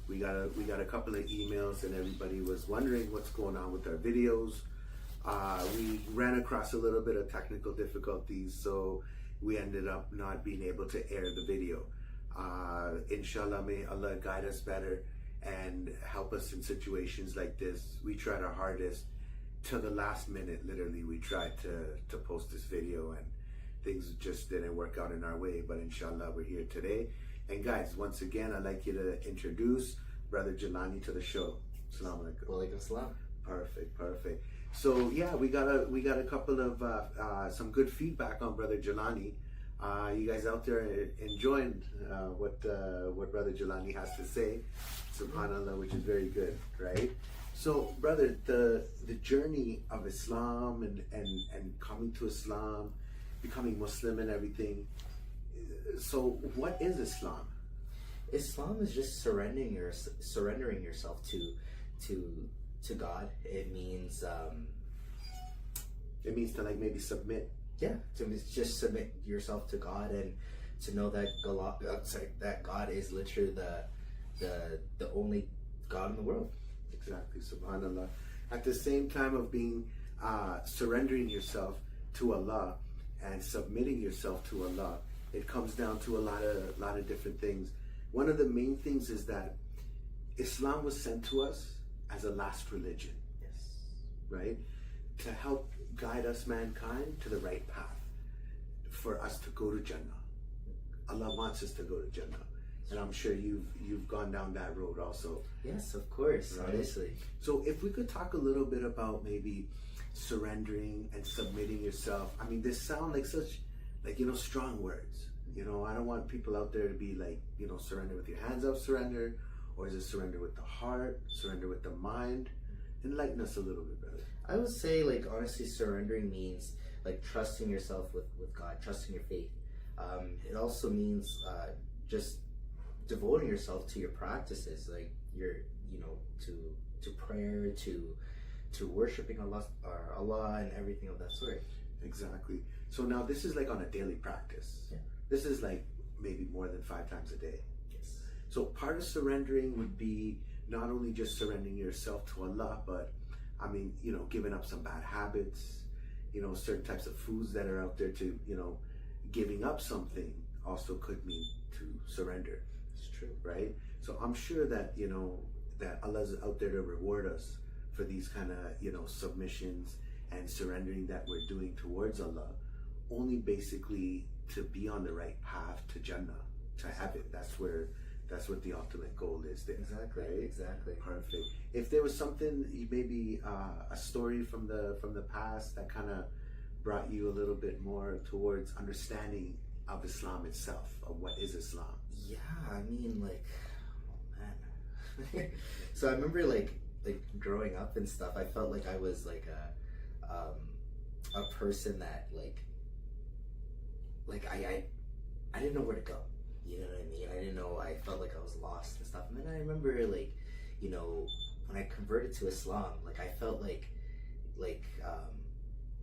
We got a couple of emails, and everybody was wondering what's going on with our videos. We ran across a little bit of technical difficulties, so we ended up not being able to air the video. Inshallah, may Allah guide us better and help us in situations like this. We tried our hardest till the last minute. Literally, we tried to post this video, and things just didn't work out in our way. But inshallah, we're here today. And guys, once again, I'd like you to introduce Brother Jilani to the show. Assalamu alaikum. Wa alaikum salam. Perfect. So yeah, we got a couple of some good feedback on Brother Jilani. You guys out there enjoying what Brother Jilani has to say, subhanallah, which is very good, right? So brother, the journey of Islam and coming to Islam, becoming Muslim and everything. So what is Islam? Islam is just surrendering yourself to God. It means to like maybe submit. Yeah, to just submit yourself to God and to know that that God is literally the only God in the world. Exactly, subhanallah. At the same time of being surrendering yourself to Allah and submitting yourself to Allah, it comes down to a lot of different things. One of the main things is that Islam was sent to us as a last religion. Yes. Right? To help guide us, mankind, to the right path. For us to go to Jannah. Allah wants us to go to Jannah. And I'm sure you've gone down that road also. Yes, of course, right? Honestly. So if we could talk a little bit about maybe surrendering and submitting yourself. I mean, this sound like such, strong words. I don't want people out there to be like, surrender with your hands up, surrender. Or is it surrender with the heart, surrender with the mind? Enlighten us a little bit, brother. I would say, honestly, surrendering means trusting yourself with God, trusting your faith. It also means just devoting yourself to your practices, to prayer, to worshiping Allah and everything of that sort. Exactly. So now this is on a daily practice. Yeah. This is maybe more than 5 times a day. Yes. So part of surrendering would be not only just surrendering yourself to Allah, but giving up some bad habits, certain types of foods that are out there to, giving up something also could mean to surrender. It's true. Right? So I'm sure that, that Allah's out there to reward us for these kind of, submissions and surrendering that we're doing towards Allah, only basically to be on the right path to Jannah, to heaven. That's what the ultimate goal is there. Exactly. Right? Exactly. Perfect. If there was something, maybe a story from the past that kind of brought you a little bit more towards understanding of Islam itself, of what is Islam. Yeah, I mean, oh man. So I remember growing up and stuff, I felt like I was a person that I didn't know where to go. You know what I mean? I didn't know. I felt like I was lost and stuff. And then I remember, when I converted to Islam, I felt like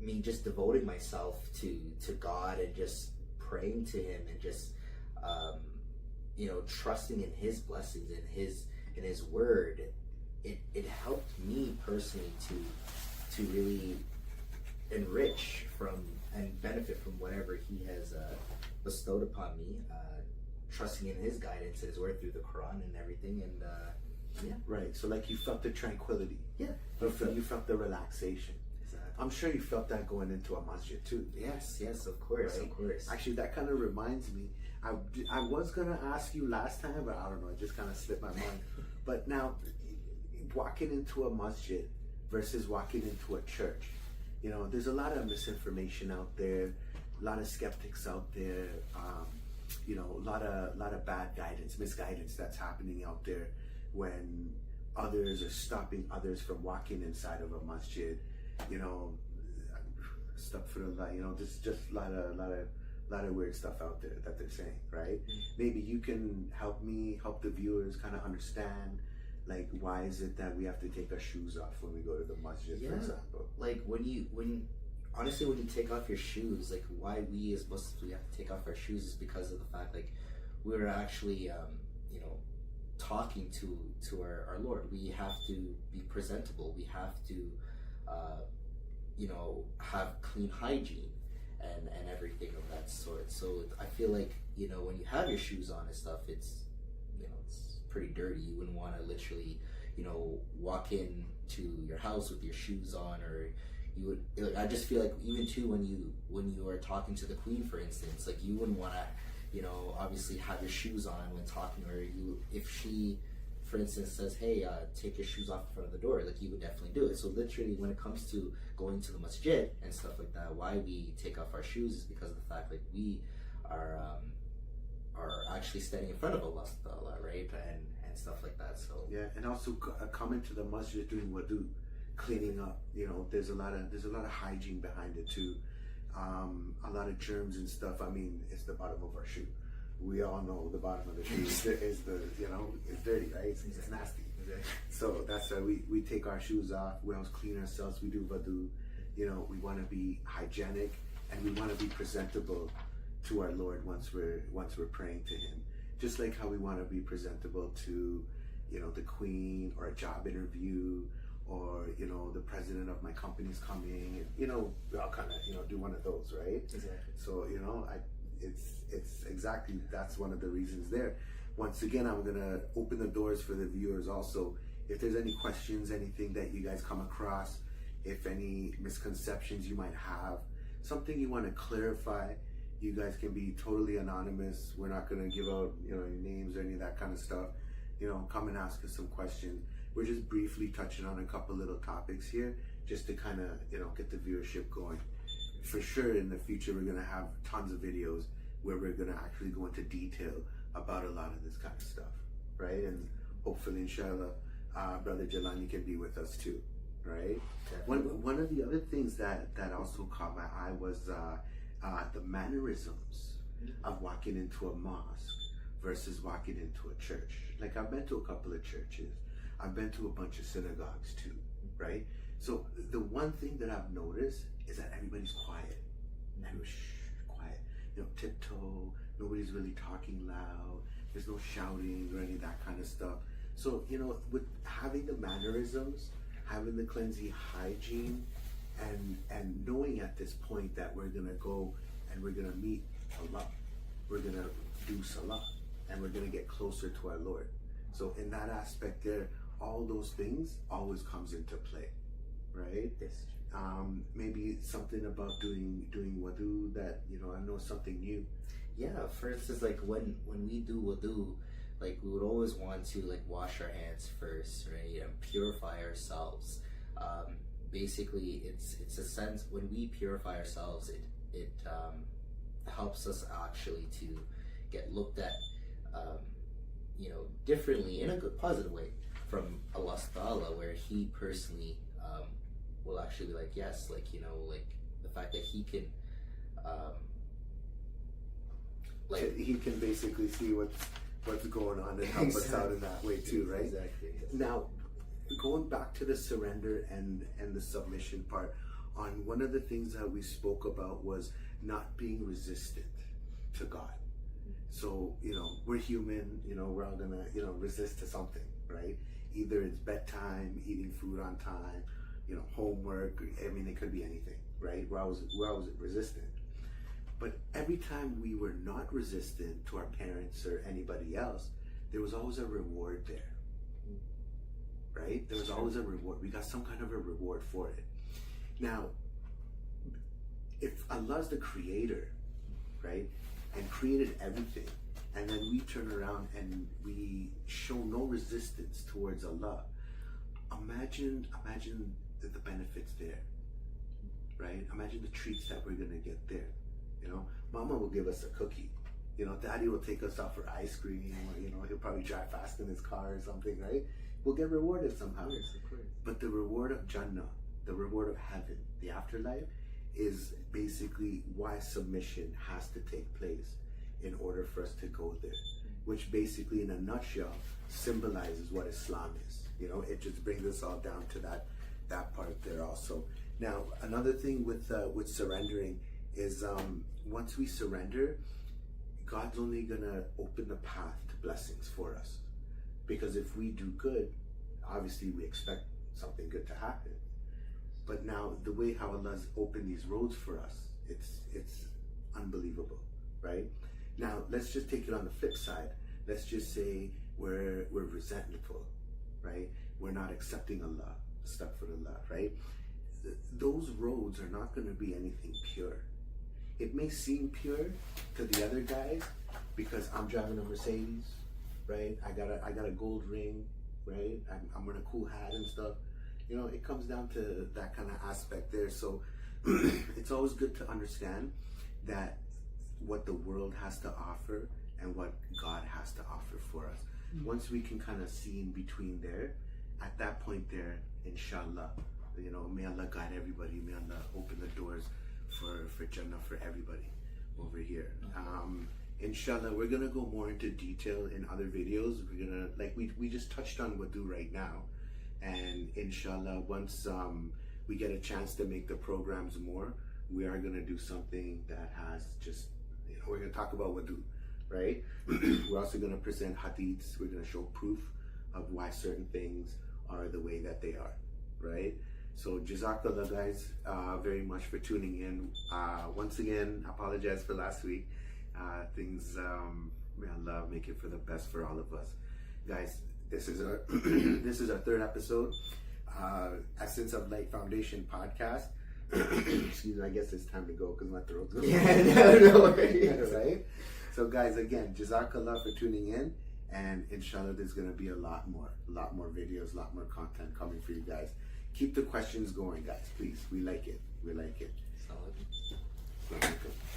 me just devoting myself to God and just praying to Him and just trusting in His blessings and His word. It helped me personally to really enrich from and benefit from whatever He has bestowed upon me. Trusting in His guidance, His word through the Quran and everything, and yeah. Right. So you felt the tranquility. Yeah. You felt the relaxation. Exactly. I'm sure you felt that going into a masjid too. Yes, of course, right? Of course. Actually, that kind of reminds me. I was gonna ask you last time, but I don't know. It just kind of slipped my mind. But now, walking into a masjid versus walking into a church, there's a lot of misinformation out there, a lot of skeptics out there. A lot of bad guidance, misguidance that's happening out there when others are stopping others from walking inside of a masjid. Stuff for just a lot of weird stuff out there that they're saying, right? Mm-hmm. Maybe you can help the viewers kind of understand, why is it that we have to take our shoes off when we go to the masjid, for example? Honestly, when you take off your shoes, why we as Muslims we have to take off our shoes is because of the fact we were actually talking to our Lord. We have to be presentable. We have to, have clean hygiene and everything of that sort. So I feel like, when you have your shoes on and stuff, it's pretty dirty. You wouldn't want to literally, walk into your house with your shoes on, or you would. Like, I just feel like even too when you are talking to the Queen, for instance, like you wouldn't want to, obviously have your shoes on when talking, or if she, for instance, says, "Hey, take your shoes off in front of the door," like you would definitely do it. So literally, when it comes to going to the masjid and stuff like that, why we take off our shoes is because of the fact like we are actually standing in front of Allah, right, and stuff like that. So yeah, and also coming to the masjid doing wudu, cleaning up. There's a lot of hygiene behind it too. A lot of germs and stuff. I mean, it's the bottom of our shoe. We all know the bottom of the shoe is it's dirty, right? It's nasty. So that's why we take our shoes off. We always clean ourselves. We do wudu. We want to be hygienic and we want to be presentable to our Lord once we're praying to Him. Just like how we want to be presentable to, the Queen, or a job interview, or the president of my company's coming, and we all kind of do one of those, right? exactly. So it's exactly, that's one of the reasons there. Once again, I'm gonna open the doors for the viewers also. If there's any questions, anything that you guys come across, if any misconceptions you might have, something you want to clarify, you guys can be totally anonymous. We're not gonna give out your names or any of that kind of stuff. Come and ask us some questions. We're just briefly touching on a couple little topics here, just to kind of get the viewership going. For sure, in the future, we're gonna have tons of videos where we're gonna actually go into detail about a lot of this kind of stuff, right? And hopefully, inshallah, Brother Jilan, you can be with us too, right? One of the other things that also caught my eye was the mannerisms of walking into a mosque versus walking into a church. Like, I've been to a couple of churches. I've been to a bunch of synagogues too, right? So the one thing that I've noticed is that everybody's quiet. Everybody's quiet. Tiptoe. Nobody's really talking loud. There's no shouting or any of that kind of stuff. So, with having the mannerisms, having the cleansing hygiene, and knowing at this point that we're gonna go and we're gonna meet Allah, we're gonna do salah, and we're gonna get closer to our Lord. So in that aspect there, all those things always comes into play, right? Yes. Maybe something about doing wudu that I know something new. Yeah, for instance, like when we do wudu, like we would always want to like wash our hands first, right, and purify ourselves. Basically, it's a sense when we purify ourselves, it helps us actually to get looked at, differently in a good positive way from Allah Ta'ala, where He personally will actually be like, yes, like like the fact that He can He can basically see what's going on and help us out in that way too, right? Exactly. Yes. Now, going back to the surrender and the submission part, on one of the things that we spoke about was not being resistant to God. So, we're human, we're all gonna, resist to something, right? Either it's bedtime, eating food on time, homework, it could be anything, right? We're always resistant. But every time we were not resistant to our parents or anybody else, there was always a reward there, right? There was always a reward. We got some kind of a reward for it. Now, if Allah's the creator, right, and created everything, and then we turn around and we show no resistance towards Allah, imagine the benefits there, right? Imagine the treats that we're gonna get there. Mama will give us a cookie. Daddy will take us out for ice cream, or he'll probably drive fast in his car or something, right? We'll get rewarded somehow. Of course. But the reward of Jannah, the reward of heaven, the afterlife, is basically why submission has to take place in order for us to go there. Which basically, in a nutshell, symbolizes what Islam is. It just brings us all down to that part there also. Now, another thing with surrendering is once we surrender, God's only gonna open the path to blessings for us, Because if we do good, obviously we expect something good to happen. But now the way how Allah's opened these roads for us, it's unbelievable, right? Now let's just take it on the flip side. Let's just say we're resentful, right? We're not accepting Allah, astaghfirullah, right? Those roads are not going to be anything pure. It may seem pure to the other guys because I'm driving a Mercedes, right? I got a gold ring, right? I'm wearing a cool hat and stuff. You know, it comes down to that kind of aspect there. So it's always good to understand that what the world has to offer and what God has to offer for us. Once we can kind of see in between there, at that point there, inshallah, you know, may Allah guide everybody. May Allah open the doors for Jannah for everybody over here. Inshallah, we're gonna go more into detail in other videos. We're gonna, like we just touched on Wudu right now, and inshallah, once we get a chance to make the programs more, we are gonna do something that has just, you know, we're gonna talk about Wudu, right? We're also gonna present hadiths. We're gonna show proof of why certain things are the way that they are, right? So Jazakallah guys, very much for tuning in. Once again, I apologize for last week. Things, may Allah make it for the best for all of us. Guys, this is our this is our third episode. Essence of Light Foundation podcast. Excuse me, I guess it's time to go because my throat's going. Yeah, no worries. Right? So guys, again, Jazakallah for tuning in. And inshallah, there's going to be a lot more videos, a lot more content coming for you guys. Keep the questions going, guys, please. We like it. We like it. Solid. Assalamu alaikum.